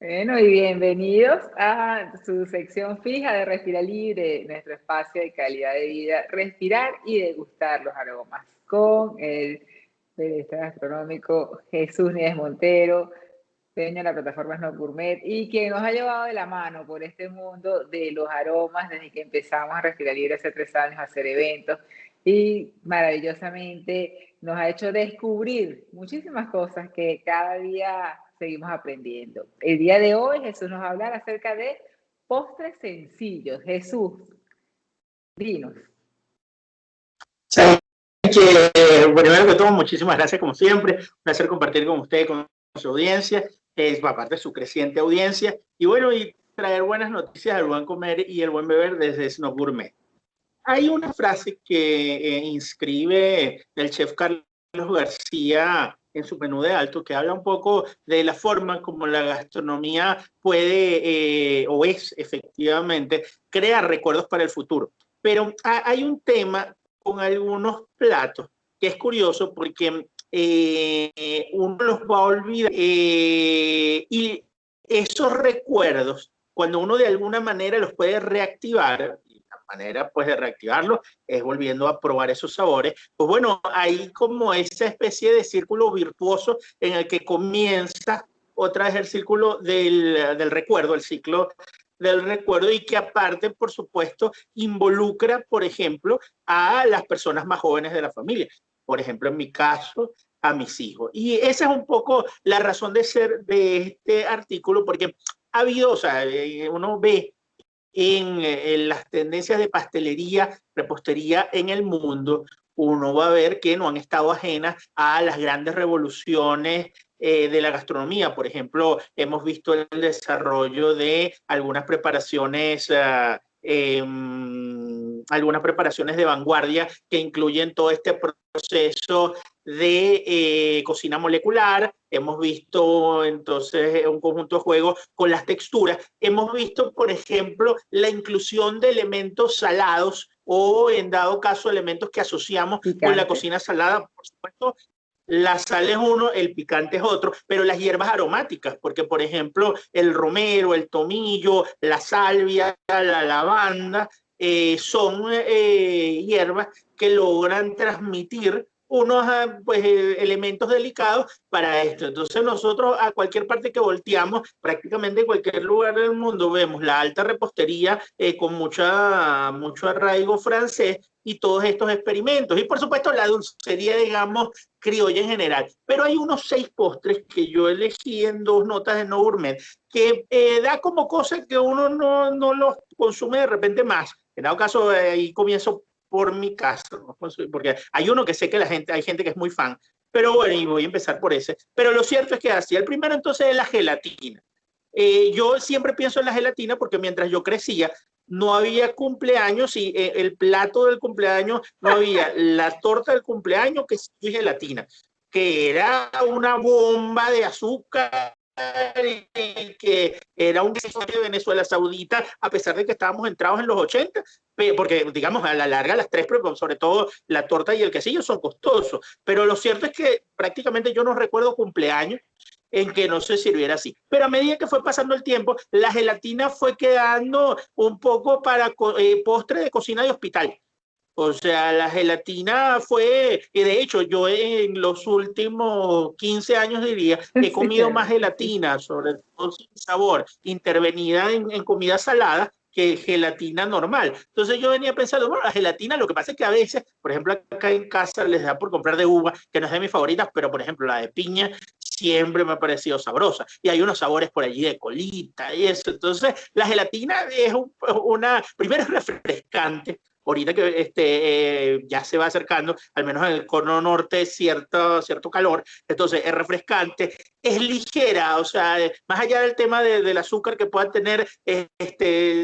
Bueno, y bienvenidos a su sección fija de Respira Libre, nuestro espacio de calidad de vida, respirar y degustar los aromas, con el periodista gastronómico Jesús Nieves Montero, dueño de la plataforma Snob Gourmet, y quien nos ha llevado de la mano por este mundo de los aromas desde que empezamos a Respirar Libre hace 3 años a hacer eventos, y maravillosamente nos ha hecho descubrir muchísimas cosas que cada día seguimos aprendiendo. El día de hoy Jesús nos va a hablar acerca de postres sencillos. Jesús, dinos. Saben que, primero que todo, muchísimas gracias como siempre. Un placer compartir con usted, con su audiencia, aparte de su creciente audiencia. Y bueno, y traer buenas noticias del buen comer y el buen beber desde Snob Gourmet. Hay una frase que inscribe el chef Carlos García en su menú de alto, que habla un poco de la forma como la gastronomía puede o es efectivamente crear recuerdos para el futuro. Pero hay un tema con algunos platos que es curioso porque uno los va a olvidar y esos recuerdos, cuando uno de alguna manera los puede reactivar, manera pues de reactivarlo es volviendo a probar esos sabores, pues bueno, hay como esa especie de círculo virtuoso en el que comienza otra vez el círculo del recuerdo, el ciclo del recuerdo, y que aparte, por supuesto, involucra, por ejemplo, a las personas más jóvenes de la familia. Por ejemplo, en mi caso, a mis hijos. Y esa es un poco la razón de ser de este artículo, porque ha habido, o sea, uno ve en las tendencias de pastelería, repostería en el mundo, uno va a ver que no han estado ajenas a las grandes revoluciones de la gastronomía. Por ejemplo, hemos visto el desarrollo de algunas preparaciones de vanguardia que incluyen todo este proceso de cocina molecular. Hemos visto entonces un conjunto de juegos con las texturas. Hemos visto, por ejemplo, la inclusión de elementos salados o, en dado caso, elementos que asociamos con la Picante. cocina salada. Por supuesto, la sal es uno, el picante es otro, pero las hierbas aromáticas, porque por ejemplo el romero, el tomillo, la salvia, la lavanda, son hierbas que logran transmitir unos pues, elementos delicados para esto. Entonces nosotros a cualquier parte que volteamos, prácticamente en cualquier lugar del mundo, vemos la alta repostería con mucho arraigo francés y todos estos experimentos. Y por supuesto la dulcería, digamos, criolla en general. Pero hay unos 6 postres que yo elegí en 2 notas de No Gourmet que da como cosa que uno no los consume de repente más. En dado caso, ahí comienzo por mi caso, ¿no? Porque hay uno que sé que hay gente que es muy fan, pero bueno, y voy a empezar por ese. Pero lo cierto es que así, el primero entonces es la gelatina. Yo siempre pienso en la gelatina porque mientras yo crecía, no había cumpleaños y el plato del cumpleaños no había la torta del cumpleaños que sí gelatina, que era una bomba de azúcar, que era un de Venezuela Saudita, a pesar de que estábamos entrados en los 80, porque digamos a la larga las tres, pero sobre todo la torta y el quesillo son costosos, pero lo cierto es que prácticamente yo no recuerdo cumpleaños en que no se sirviera así. Pero a medida que fue pasando el tiempo, la gelatina fue quedando un poco para postre de cocina de hospital. O sea, la gelatina fue, y de hecho yo en los últimos 15 años diría que he Sí, comido más gelatina, sobre todo sin sabor, intervenida en comida salada, que gelatina normal. Entonces yo venía pensando, bueno, la gelatina, lo que pasa es que a veces, por ejemplo, acá en casa les da por comprar de uva, que no es de mis favoritas, pero por ejemplo la de piña siempre me ha parecido sabrosa. Y hay unos sabores por allí de colita y eso. Entonces la gelatina es primero es refrescante, ahorita que ya se va acercando, al menos en el cono norte, cierto calor, entonces es refrescante, es ligera, o sea, más allá del tema del azúcar que pueda tener,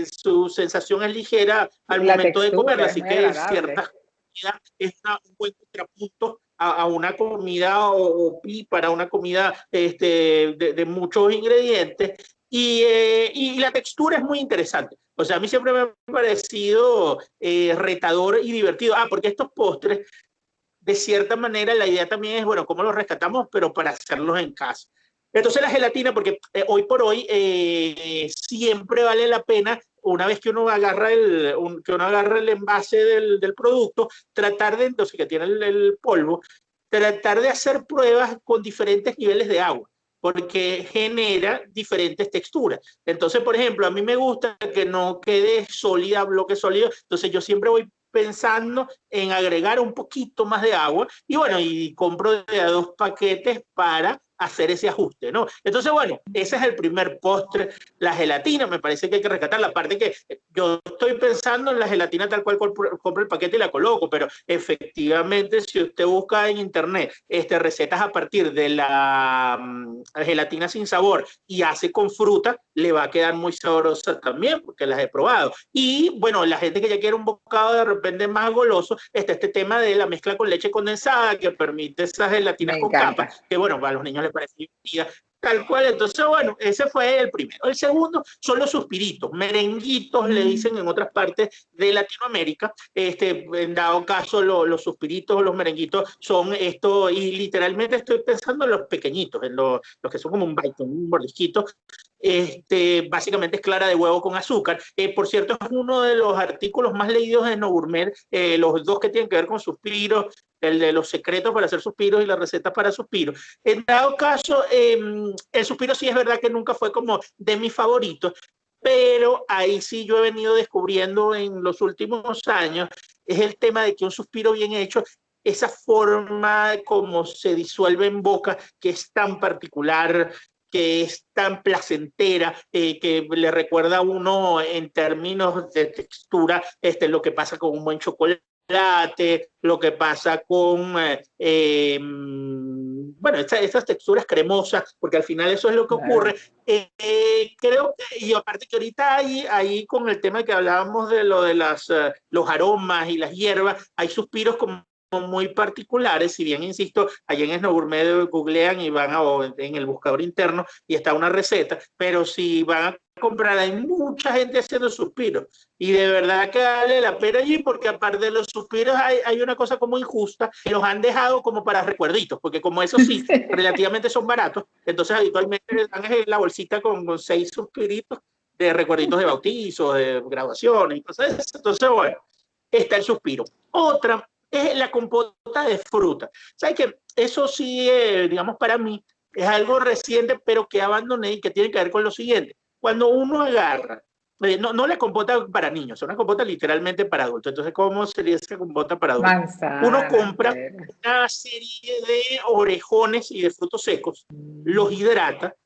su sensación es ligera al la momento de comerla, textura es así muy que agradable. ciertas comidas es un buen contrapunto a una comida o para una comida de muchos ingredientes. Y la textura es muy interesante. O sea, a mí siempre me ha parecido retador y divertido. Porque estos postres, de cierta manera, la idea también es, bueno, cómo los rescatamos, pero para hacerlos en casa. Entonces la gelatina, porque hoy por hoy siempre vale la pena, una vez que uno agarra el envase del producto, tratar de, entonces que tiene el polvo, tratar de hacer pruebas con diferentes niveles de agua, porque genera diferentes texturas. Entonces, por ejemplo, a mí me gusta que no quede sólida, bloque sólido, entonces yo siempre voy pensando en agregar un poquito más de agua y bueno, y compro de a 2 paquetes para hacer ese ajuste, ¿no? Entonces, bueno, ese es el primer postre, la gelatina, me parece que hay que rescatar la parte que yo estoy pensando en la gelatina tal cual compro el paquete y la coloco, pero efectivamente si usted busca en internet recetas a partir de la gelatina sin sabor y hace con fruta, le va a quedar muy sabrosa también, porque las he probado. Y bueno, la gente que ya quiere un bocado de repente más goloso, está este tema de la mezcla con leche condensada que permite esas gelatinas Me con encanta. capas, que bueno, para los niños les parece divertida, tal cual. Entonces, bueno, ese fue el primero. El segundo son los suspiritos, merenguitos, le dicen en otras partes de Latinoamérica. En dado caso, los suspiritos o los merenguitos son esto, y literalmente estoy pensando en los pequeñitos, en los que son como un bite, un mordisquito. Básicamente es clara de huevo con azúcar. Por cierto, es uno de los artículos más leídos en No Gourmet, los dos que tienen que ver con suspiros, el de los secretos para hacer suspiros y las recetas para suspiros. En dado caso, el suspiro sí es verdad que nunca fue como de mis favoritos, pero ahí sí yo he venido descubriendo en los últimos años, es el tema de que un suspiro bien hecho, esa forma como se disuelve en boca, que es tan particular, que es tan placentera, que le recuerda a uno en términos de textura lo que pasa con un buen chocolate, lo que pasa con, bueno, estas texturas cremosas, porque al final eso es lo que ocurre. Claro. Creo que, y aparte que ahorita ahí con el tema que hablábamos de lo de los aromas y las hierbas, hay suspiros como muy particulares, si bien insisto, allá en Snow Gourmet googlean y van en el buscador interno y está una receta, pero si van a comprar, hay mucha gente haciendo suspiros y de verdad que vale la pena allí, porque aparte de los suspiros hay una cosa como injusta, que los han dejado como para recuerditos, porque como eso sí, relativamente son baratos, entonces habitualmente les dan la bolsita con 6 suspiritos de recuerditos de bautizo, de graduaciones, entonces bueno, está el suspiro. Otra es la compota de fruta. ¿Sabes qué? Eso sí, digamos, para mí es algo reciente, pero que abandoné y que tiene que ver con lo siguiente. Cuando uno agarra, no la compota para niños, es una compota literalmente para adultos. Entonces, ¿cómo sería esa compota para adultos? Uno Manzana, compra pera. una serie de orejones y de frutos secos, los hidrata,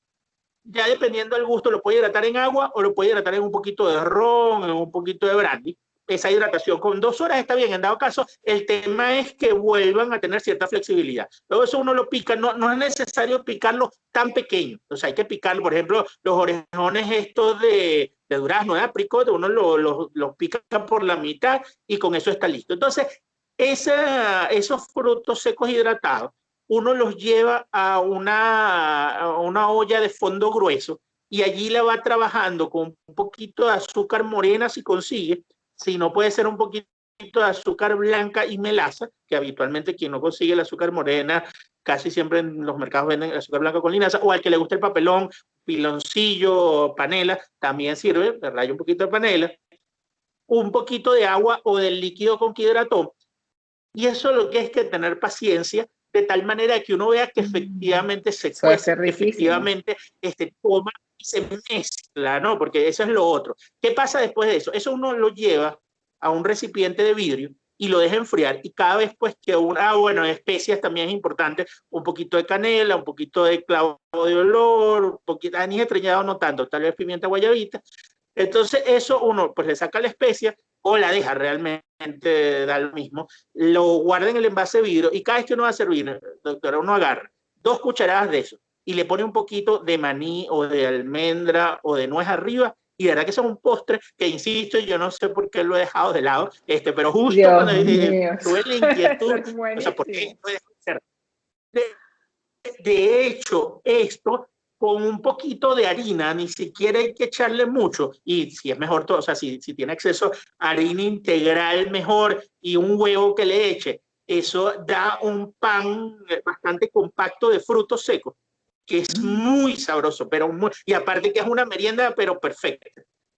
ya dependiendo del gusto, lo puede hidratar en agua o lo puede hidratar en un poquito de ron, en un poquito de brandy. Esa hidratación con 2 horas está bien. En dado caso, el tema es que vuelvan a tener cierta flexibilidad. Luego eso uno lo pica, no es necesario picarlo tan pequeño. O sea, hay que picarlo, por ejemplo, los orejones estos de durazno, de apricot, uno los pica por la mitad y con eso está listo. Entonces, esos frutos secos hidratados, uno los lleva a una olla de fondo grueso y allí la va trabajando con un poquito de azúcar morena si consigue, si no puede ser un poquito de azúcar blanca y melaza, que habitualmente quien no consigue el azúcar morena, casi siempre en los mercados venden el azúcar blanca con linaza, o al que le gusta el papelón, piloncillo, panela, también sirve, le rayo un poquito de panela, un poquito de agua o del líquido con que hidrató, y eso lo que es que tener paciencia, de tal manera que uno vea que efectivamente se Eso va a ser cuece, que riquísimo. efectivamente toma y se mezcla, ¿no? Porque eso es lo otro. ¿Qué pasa después de eso? Eso uno lo lleva a un recipiente de vidrio y lo deja enfriar, y cada vez pues que bueno, especias también es importante, un poquito de canela, un poquito de clavo de olor, un poquito de anís estreñado, no tanto, tal vez pimienta guayabita. Entonces eso uno pues le saca la especia o la deja, realmente da lo mismo, lo guarda en el envase de vidrio y cada vez que uno va a servir, doctora, uno agarra 2 cucharadas de eso y le pone un poquito de maní o de almendra o de nuez arriba, y de verdad que eso es un postre que, insisto, yo no sé por qué lo he dejado de lado, pero justo Dios cuando mío, tuve la eso inquietud, es o sea, ¿por qué buenísimo. lo he dejado de hacer? De hecho, esto con un poquito de harina, ni siquiera hay que echarle mucho, y si es mejor todo, o sea, si tiene acceso a harina integral, mejor, y un huevo que le eche, eso da un pan bastante compacto de frutos secos. que es muy sabroso, pero y aparte que es una merienda, pero perfecta.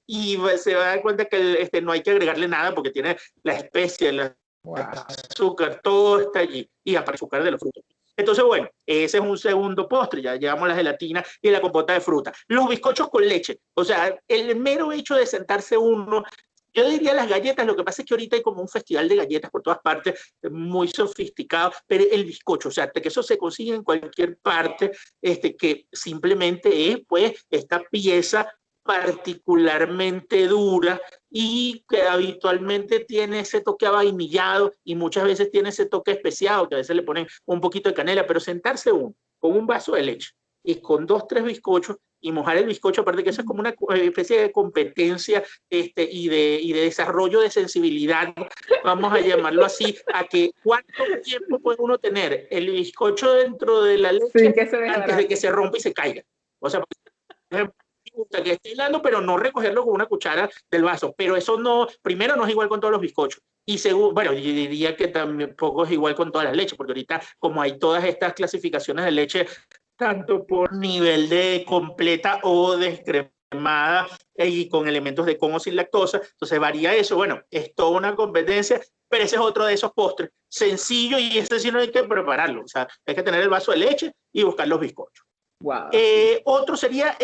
Y se va a dar cuenta que no hay que agregarle nada porque tiene la especia, el azúcar, todo está allí. Y aparte azúcar de los frutos. Entonces, bueno, ese es un segundo postre. Ya llevamos la gelatina y la compota de fruta. Los bizcochos con leche. O sea, el mero hecho de sentarse uno. Yo diría las galletas, lo que pasa es que ahorita hay como un festival de galletas por todas partes, muy sofisticado, pero el bizcocho, o sea, que eso se consigue en cualquier parte, que simplemente es pues esta pieza particularmente dura y que habitualmente tiene ese toque avainillado y muchas veces tiene ese toque especiado, que a veces le ponen un poquito de canela, pero sentarse uno con un vaso de leche y con 2, 3 bizcochos y mojar el bizcocho, aparte que eso es como una especie de competencia y de desarrollo de sensibilidad, vamos a llamarlo así, a que cuánto tiempo puede uno tener el bizcocho dentro de la leche antes de que se rompa y se caiga. O sea, por ejemplo, que esté helando, pero no recogerlo con una cuchara del vaso. Pero eso no, primero no es igual con todos los bizcochos. Y segundo, bueno, yo diría que tampoco es igual con todas las leches, porque ahorita como hay todas estas clasificaciones de leche, tanto por nivel de completa o descremada y con elementos de con o sin lactosa, entonces varía eso. Bueno, es toda una competencia, pero ese es otro de esos postres, sencillo y ese sí no hay que prepararlo, o sea, hay que tener el vaso de leche y buscar los bizcochos. Wow. Otro sería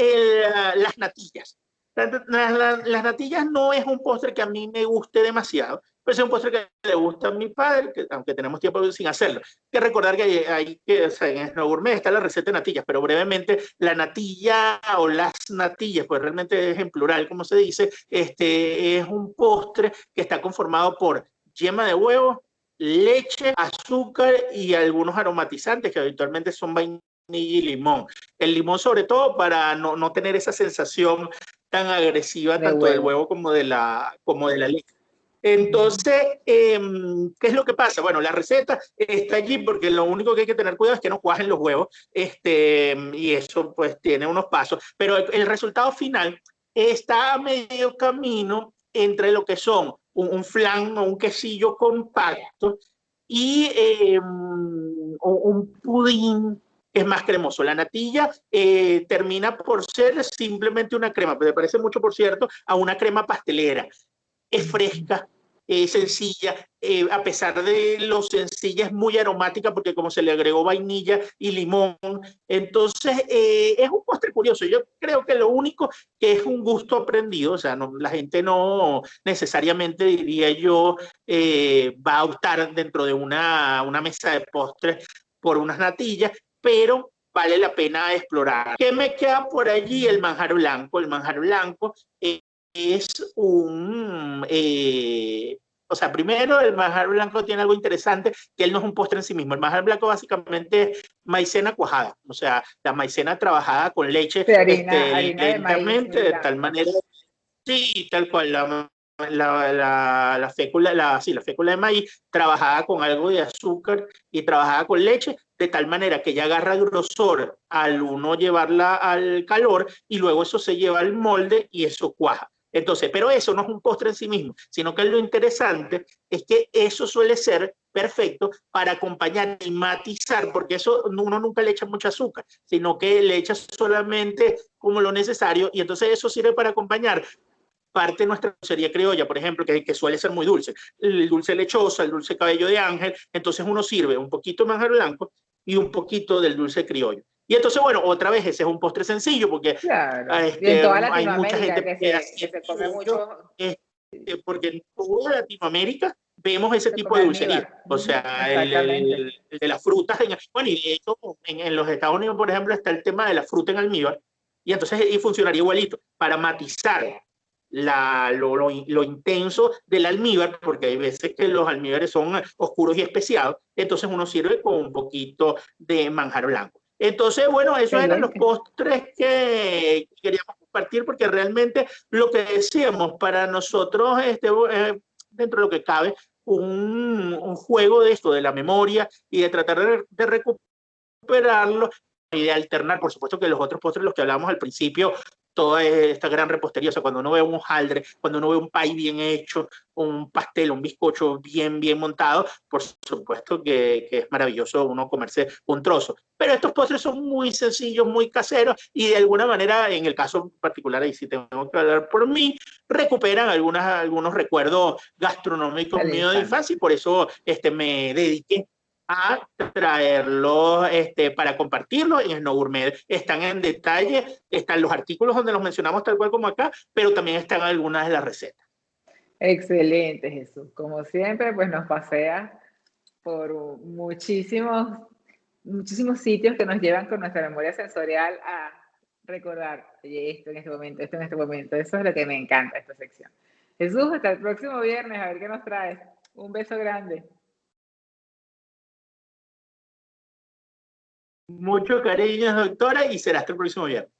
las natillas. Las natillas no es un postre que a mí me guste demasiado, pero es un postre que le gusta a mi padre, aunque tenemos tiempo sin hacerlo. Hay que recordar que o sea, en Snow Gourmet está la receta de natillas, pero brevemente la natilla o las natillas, pues realmente es en plural, como se dice, es un postre que está conformado por yema de huevo, leche, azúcar y algunos aromatizantes que habitualmente son vainilla y limón. El limón sobre todo para no tener esa sensación tan agresiva tanto del huevo como de la leche. Entonces, ¿qué es lo que pasa? Bueno, la receta está allí porque lo único que hay que tener cuidado es que no cuajen los huevos, y eso pues tiene unos pasos, pero el resultado final está a medio camino entre lo que son un flan o un quesillo compacto y un pudín que es más cremoso. La natilla termina por ser simplemente una crema, pero me parece mucho, por cierto, a una crema pastelera. Es fresca, sencilla, a pesar de lo sencilla es muy aromática porque como se le agregó vainilla y limón, entonces es un postre curioso. Yo creo que lo único que es un gusto aprendido, o sea, la gente no necesariamente, diría yo, va a optar dentro de una mesa de postres por unas natillas, pero vale la pena explorar. ¿Qué me queda por allí? El manjar blanco. El manjar blanco es o sea, primero el manjar blanco tiene algo interesante, que él no es un postre en sí mismo. El manjar blanco básicamente es maicena cuajada, o sea, la maicena trabajada con leche harina lentamente, de tal manera, sí, tal cual, la fécula, sí, la fécula de maíz trabajada con algo de azúcar y trabajada con leche, de tal manera que ya agarra grosor al uno llevarla al calor y luego eso se lleva al molde y eso cuaja. Entonces, pero eso no es un postre en sí mismo, sino que lo interesante es que eso suele ser perfecto para acompañar y matizar, porque eso uno nunca le echa mucho azúcar, sino que le echa solamente como lo necesario y entonces eso sirve para acompañar parte de nuestra dulcería criolla, por ejemplo, que suele ser muy dulce, el dulce lechosa, el dulce cabello de ángel, entonces uno sirve un poquito de manjar blanco y un poquito del dulce criollo. Y entonces, bueno, otra vez ese es un postre sencillo porque claro. Y en toda hay mucha Latinoamérica gente que se come mucho. Porque en toda Latinoamérica vemos ese Se tipo come de dulcería. almíbar. O sea, Exactamente. el de las frutas. Bueno, y de hecho, en los Estados Unidos, por ejemplo, está el tema de la fruta en almíbar. Y entonces y funcionaría igualito para matizar lo intenso del almíbar, porque hay veces que los almíbares son oscuros y especiados. Entonces uno sirve con un poquito de manjar blanco. Entonces, bueno, esos eran los Excelente. postres que queríamos compartir, porque realmente lo que decíamos para nosotros, dentro de lo que cabe, un juego de esto, de la memoria y de tratar de recuperarlo y de alternar, por supuesto que los otros postres, los que hablábamos al principio, toda esta gran repostería. O sea, cuando uno ve un hojaldre, cuando uno ve un pay bien hecho, un pastel, un bizcocho bien montado, por supuesto que es maravilloso uno comerse un trozo. Pero estos postres son muy sencillos, muy caseros, y de alguna manera, en el caso particular, ahí sí tengo que hablar por mí, recuperan algunos recuerdos gastronómicos A la míos de infancia. infancia, y por eso me dediqué a traerlos para compartirlos en Snow Gourmet. Están en detalle, están los artículos donde los mencionamos tal cual como acá, pero también están algunas de las recetas. Excelente, Jesús. Como siempre, pues nos pasea por muchísimos sitios que nos llevan con nuestra memoria sensorial a recordar, oye, esto en este momento, esto en este momento. Eso es lo que me encanta esta sección. Jesús, hasta el próximo viernes, a ver qué nos traes. Un beso grande. Mucho cariño, doctora, y será hasta el próximo viernes.